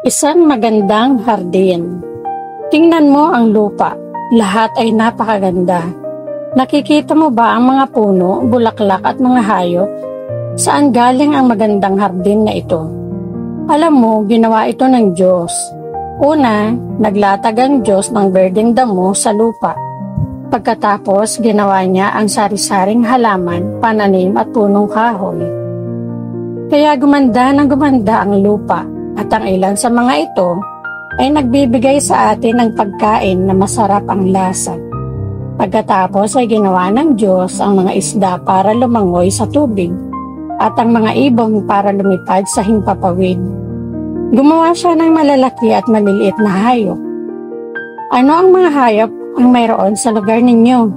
Isang magandang hardin. Tingnan mo ang lupa. Lahat ay napakaganda. Nakikita mo ba ang mga puno, bulaklak at mga hayop? Saan galing ang magandang hardin na ito? Alam mo, ginawa ito ng Diyos. Una, naglatag ang Diyos ng berdeng damo sa lupa. Pagkatapos, ginawa niya ang sari-saring halaman, pananim at punong kahoy. Kaya gumanda ng gumanda ang lupa. At ang ilan sa mga ito ay nagbibigay sa atin ng pagkain na masarap ang lasa. Pagkatapos ay ginawa ng Diyos ang mga isda para lumangoy sa tubig at ang mga ibon para lumipad sa himpapawid. Gumawa siya ng malalaki at maliliit na hayop. Ano ang mga hayop ang mayroon sa lugar ninyo?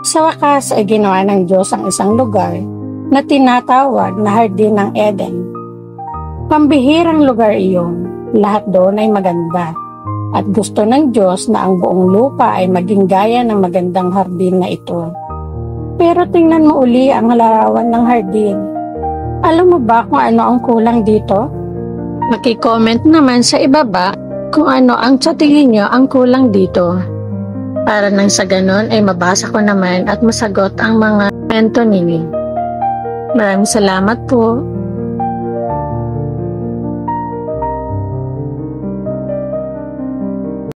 Sa wakas ay ginawa ng Diyos ang isang lugar na tinatawag na Hardin ng Eden. Pambihirang lugar iyon, lahat doon ay maganda. At gusto ng Diyos na ang buong lupa ay maging gaya ng magandang hardin na ito. Pero tingnan mo uli ang larawan ng hardin. Alam mo ba kung ano ang kulang dito? Maki-comment naman sa ibaba kung ano ang sa tingin nyo ang kulang dito. Para nang sa ganon ay mabasa ko naman at masagot ang mga komento ninyo. Maraming salamat po.